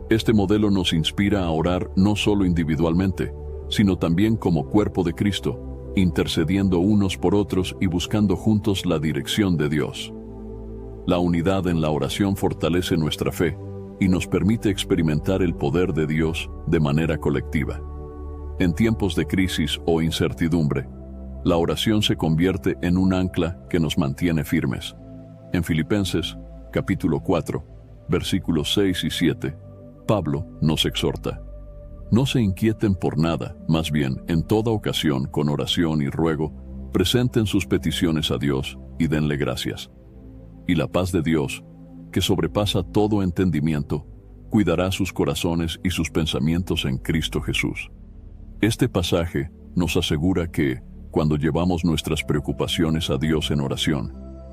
Este modelo nos inspira a orar no solo individualmente, sino también como cuerpo de Cristo, intercediendo unos por otros y buscando juntos la dirección de Dios. La unidad en la oración fortalece nuestra fe y nos permite experimentar el poder de Dios de manera colectiva. En tiempos de crisis o incertidumbre, la oración se convierte en un ancla que nos mantiene firmes. En Filipenses, capítulo 4, versículos 6 y 7, Pablo nos exhorta: no se inquieten por nada, más bien, en toda ocasión, con oración y ruego, presenten sus peticiones a Dios y denle gracias. Y la paz de Dios, que sobrepasa todo entendimiento, cuidará sus corazones y sus pensamientos en Cristo Jesús. Este pasaje nos asegura que, cuando llevamos nuestras preocupaciones a Dios en oración,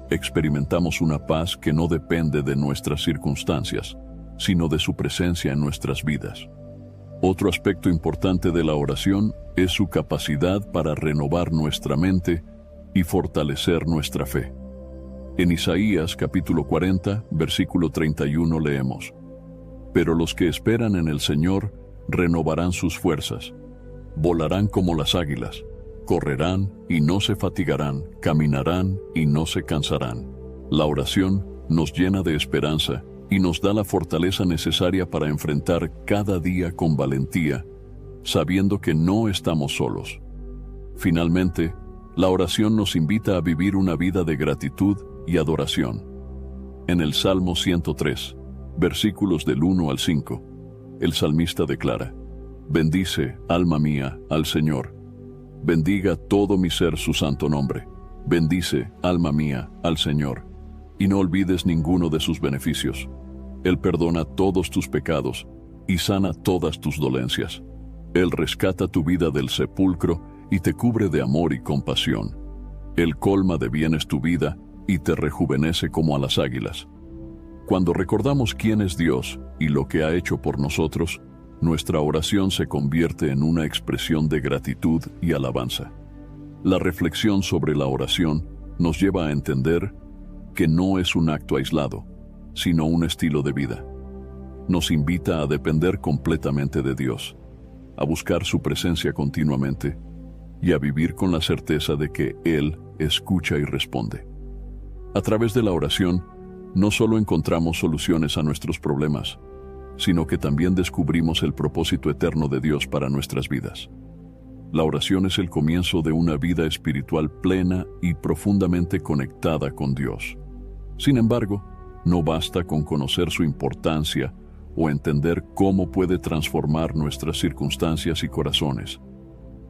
experimentamos una paz que no depende de nuestras circunstancias, sino de su presencia en nuestras vidas. Otro aspecto importante de la oración es su capacidad para renovar nuestra mente y fortalecer nuestra fe. En Isaías capítulo 40, versículo 31 leemos: Pero los que esperan en el Señor renovarán sus fuerzas, volarán como las águilas, correrán y no se fatigarán, caminarán y no se cansarán. La oración nos llena de esperanza y nos da la fortaleza necesaria para enfrentar cada día con valentía, sabiendo que no estamos solos. Finalmente, la oración nos invita a vivir una vida de gratitud y adoración. En el Salmo 103, versículos del 1 al 5, el salmista declara: Bendice, alma mía, al Señor. Bendiga todo mi ser su santo nombre. Bendice, alma mía, al Señor, y no olvides ninguno de sus beneficios. Él perdona todos tus pecados y sana todas tus dolencias. Él rescata tu vida del sepulcro y te cubre de amor y compasión. Él colma de bienes tu vida y te rejuvenece como a las águilas. Cuando recordamos quién es Dios y lo que ha hecho por nosotros, nuestra oración se convierte en una expresión de gratitud y alabanza. La reflexión sobre la oración nos lleva a entender que no es un acto aislado, sino un estilo de vida. Nos invita a depender completamente de Dios, a buscar su presencia continuamente y a vivir con la certeza de que Él escucha y responde. A través de la oración, no solo encontramos soluciones a nuestros problemas, sino que también descubrimos el propósito eterno de Dios para nuestras vidas. La oración es el comienzo de una vida espiritual plena y profundamente conectada con Dios. Sin embargo, no basta con conocer su importancia o entender cómo puede transformar nuestras circunstancias y corazones.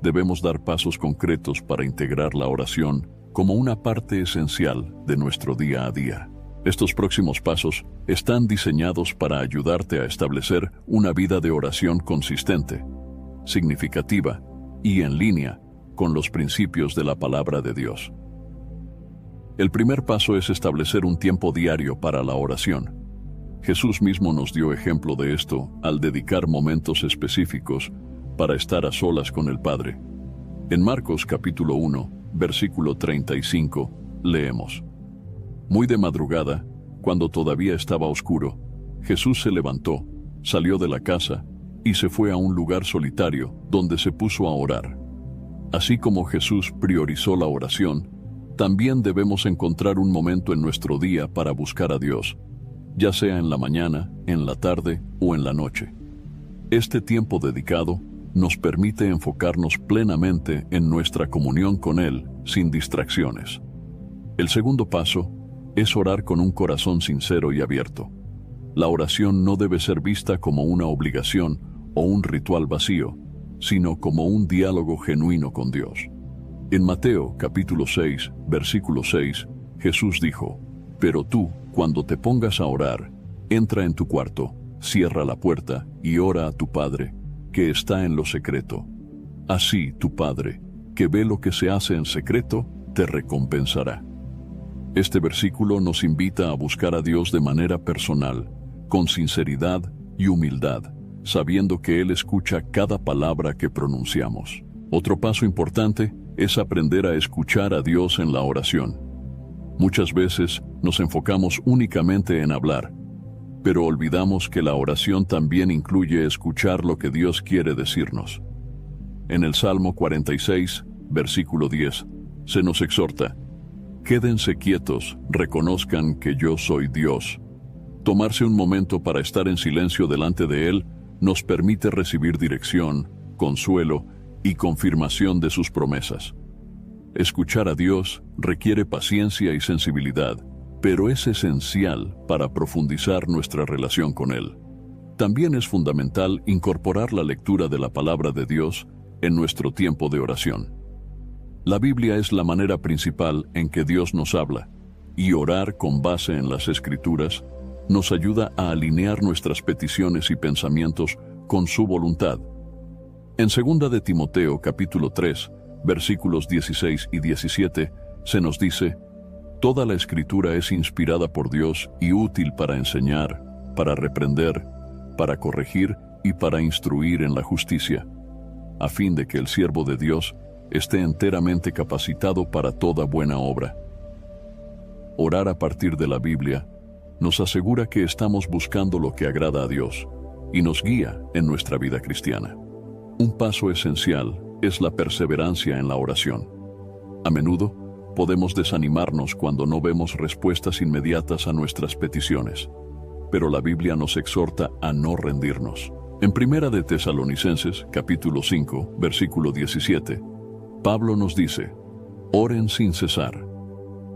Debemos dar pasos concretos para integrar la oración como una parte esencial de nuestro día a día. Estos próximos pasos están diseñados para ayudarte a establecer una vida de oración consistente, significativa y en línea con los principios de la palabra de Dios. El primer paso es establecer un tiempo diario para la oración. Jesús mismo nos dio ejemplo de esto al dedicar momentos específicos para estar a solas con el Padre. En Marcos capítulo 1, versículo 35, leemos: Muy de madrugada, cuando todavía estaba oscuro, Jesús se levantó, salió de la casa y se fue a un lugar solitario donde se puso a orar. Así como Jesús priorizó la oración, también debemos encontrar un momento en nuestro día para buscar a Dios, ya sea en la mañana, en la tarde o en la noche. Este tiempo dedicado nos permite enfocarnos plenamente en nuestra comunión con Él sin distracciones. El segundo paso es orar con un corazón sincero y abierto. La oración no debe ser vista como una obligación o un ritual vacío, sino como un diálogo genuino con Dios. En Mateo capítulo 6, versículo 6, Jesús dijo: Pero tú, cuando te pongas a orar, entra en tu cuarto, cierra la puerta y ora a tu Padre, que está en lo secreto. Así tu Padre, que ve lo que se hace en secreto, te recompensará. Este versículo nos invita a buscar a Dios de manera personal, con sinceridad y humildad, sabiendo que Él escucha cada palabra que pronunciamos. Otro paso importante es aprender a escuchar a Dios en la oración. Muchas veces nos enfocamos únicamente en hablar, pero olvidamos que la oración también incluye escuchar lo que Dios quiere decirnos. En el Salmo 46, versículo 10, se nos exhorta: Quédense quietos, reconozcan que yo soy Dios. Tomarse un momento para estar en silencio delante de Él nos permite recibir dirección, consuelo y confirmación de sus promesas. Escuchar a Dios requiere paciencia y sensibilidad, pero es esencial para profundizar nuestra relación con Él. También es fundamental incorporar la lectura de la palabra de Dios en nuestro tiempo de oración. La Biblia es la manera principal en que Dios nos habla, y orar con base en las Escrituras nos ayuda a alinear nuestras peticiones y pensamientos con su voluntad. En 2 de Timoteo capítulo 3, versículos 16 y 17, se nos dice: Toda la Escritura es inspirada por Dios y útil para enseñar, para reprender, para corregir y para instruir en la justicia, a fin de que el siervo de Dios esté enteramente capacitado para toda buena obra. Orar a partir de la Biblia nos asegura que estamos buscando lo que agrada a Dios y nos guía en nuestra vida cristiana. Un paso esencial es la perseverancia en la oración. A menudo podemos desanimarnos cuando no vemos respuestas inmediatas a nuestras peticiones, pero la Biblia nos exhorta a no rendirnos. En Primera de Tesalonicenses, capítulo 5, versículo 17, Pablo nos dice: oren sin cesar.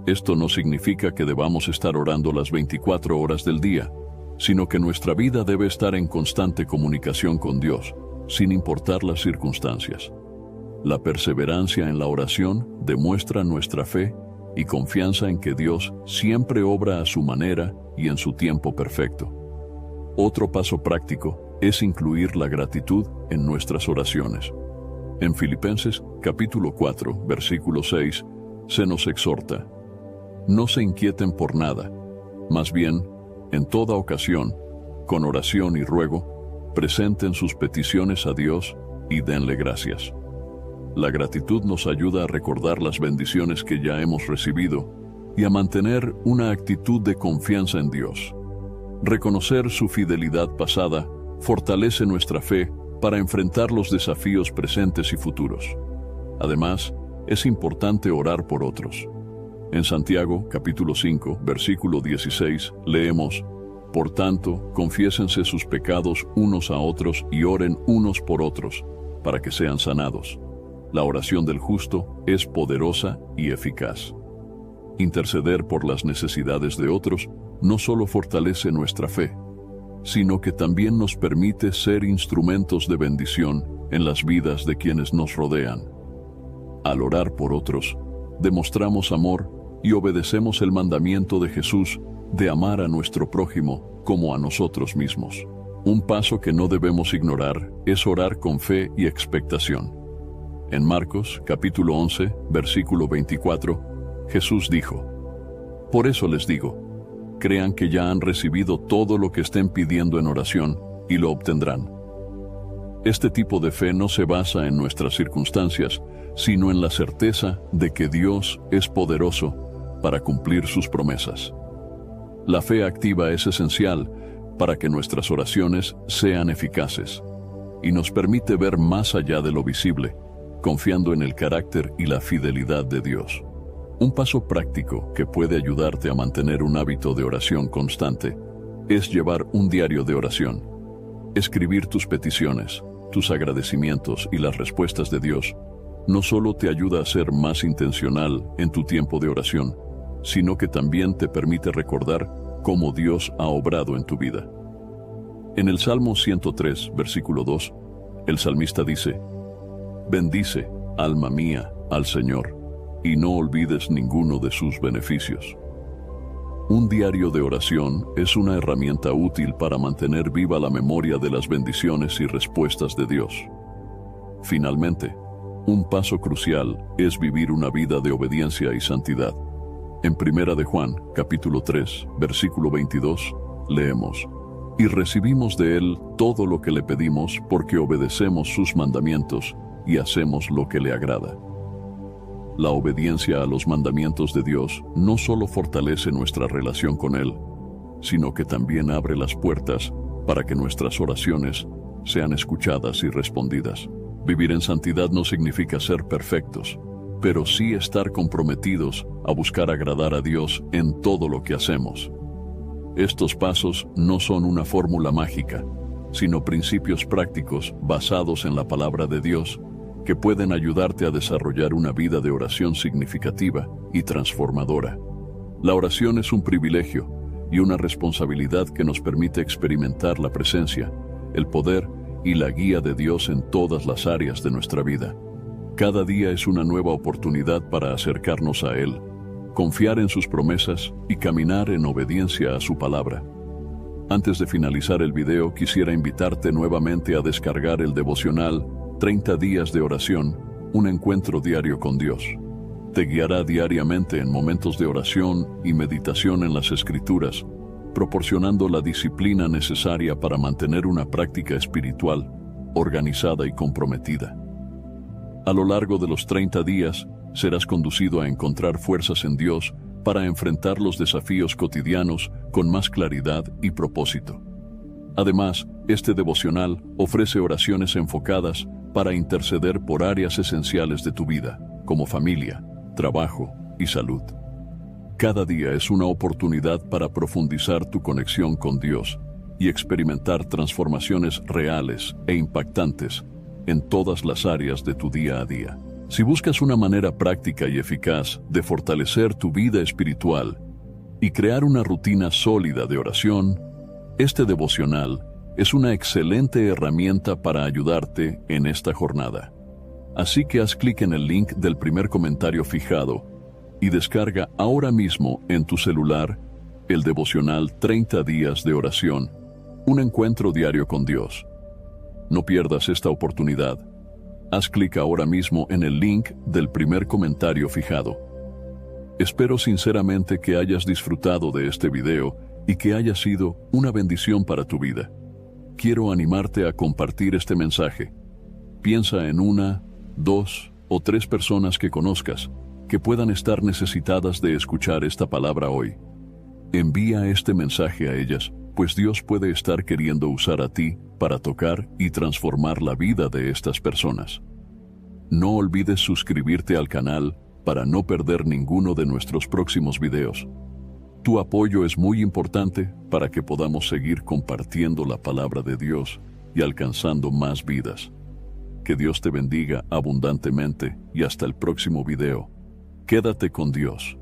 Esto no significa que debamos estar orando las 24 horas del día, sino que nuestra vida debe estar en constante comunicación con Dios, sin importar las circunstancias. La perseverancia en la oración demuestra nuestra fe y confianza en que Dios siempre obra a su manera y en su tiempo perfecto. Otro paso práctico es incluir la gratitud en nuestras oraciones. En Filipenses capítulo 4, versículo 6, se nos exhorta: no se inquieten por nada, más bien, en toda ocasión, con oración y ruego, presenten sus peticiones a Dios y denle gracias. La gratitud nos ayuda a recordar las bendiciones que ya hemos recibido y a mantener una actitud de confianza en Dios. Reconocer su fidelidad pasada fortalece nuestra fe para enfrentar los desafíos presentes y futuros. Además, es importante orar por otros. En Santiago, capítulo 5, versículo 16, leemos: por tanto, confiésense sus pecados unos a otros y oren unos por otros, para que sean sanados. La oración del justo es poderosa y eficaz. Interceder por las necesidades de otros no solo fortalece nuestra fe, sino que también nos permite ser instrumentos de bendición en las vidas de quienes nos rodean. Al orar por otros, demostramos amor y obedecemos el mandamiento de Jesús de amar a nuestro prójimo como a nosotros mismos. Un paso que no debemos ignorar es orar con fe y expectación. En Marcos, capítulo 11, versículo 24, Jesús dijo: por eso les digo, crean que ya han recibido todo lo que estén pidiendo en oración y lo obtendrán. Este tipo de fe no se basa en nuestras circunstancias, sino en la certeza de que Dios es poderoso para cumplir sus promesas. La fe activa es esencial para que nuestras oraciones sean eficaces y nos permite ver más allá de lo visible, confiando en el carácter y la fidelidad de Dios. Un paso práctico que puede ayudarte a mantener un hábito de oración constante es llevar un diario de oración. Escribir tus peticiones, tus agradecimientos y las respuestas de Dios no solo te ayuda a ser más intencional en tu tiempo de oración, sino que también te permite recordar cómo Dios ha obrado en tu vida. En el Salmo 103, versículo 2, el salmista dice: bendice, alma mía, al Señor, y no olvides ninguno de sus beneficios. Un diario de oración es una herramienta útil para mantener viva la memoria de las bendiciones y respuestas de Dios. Finalmente, un paso crucial es vivir una vida de obediencia y santidad. En Primera de Juan, capítulo 3, versículo 22, leemos: y recibimos de Él todo lo que le pedimos porque obedecemos sus mandamientos y hacemos lo que le agrada. La obediencia a los mandamientos de Dios no solo fortalece nuestra relación con Él, sino que también abre las puertas para que nuestras oraciones sean escuchadas y respondidas. Vivir en santidad no significa ser perfectos, pero sí estar comprometidos a buscar agradar a Dios en todo lo que hacemos. Estos pasos no son una fórmula mágica, sino principios prácticos basados en la palabra de Dios que pueden ayudarte a desarrollar una vida de oración significativa y transformadora. La oración es un privilegio y una responsabilidad que nos permite experimentar la presencia, el poder y la guía de Dios en todas las áreas de nuestra vida. Cada día es una nueva oportunidad para acercarnos a Él, confiar en sus promesas y caminar en obediencia a su palabra. Antes de finalizar el video, quisiera invitarte nuevamente a descargar el devocional 30 días de oración, un encuentro diario con Dios. Te guiará diariamente en momentos de oración y meditación en las Escrituras, proporcionando la disciplina necesaria para mantener una práctica espiritual organizada y comprometida. A lo largo de los 30 días, serás conducido a encontrar fuerzas en Dios para enfrentar los desafíos cotidianos con más claridad y propósito. Además, este devocional ofrece oraciones enfocadas para interceder por áreas esenciales de tu vida, como familia, trabajo y salud. Cada día es una oportunidad para profundizar tu conexión con Dios y experimentar transformaciones reales e impactantes en todas las áreas de tu día a día. Si buscas una manera práctica y eficaz de fortalecer tu vida espiritual y crear una rutina sólida de oración, este devocional es una excelente herramienta para ayudarte en esta jornada. Así que haz clic en el link del primer comentario fijado y descarga ahora mismo en tu celular el devocional 30 días de oración, un encuentro diario con Dios. No pierdas esta oportunidad. Haz clic ahora mismo en el link del primer comentario fijado. Espero sinceramente que hayas disfrutado de este video y que haya sido una bendición para tu vida. Quiero animarte a compartir este mensaje. Piensa en 1, 2 o 3 personas que conozcas que puedan estar necesitadas de escuchar esta palabra hoy. Envía este mensaje a ellas, pues Dios puede estar queriendo usar a ti para tocar y transformar la vida de estas personas. No olvides suscribirte al canal para no perder ninguno de nuestros próximos videos. Tu apoyo es muy importante para que podamos seguir compartiendo la palabra de Dios y alcanzando más vidas. Que Dios te bendiga abundantemente y hasta el próximo video. Quédate con Dios.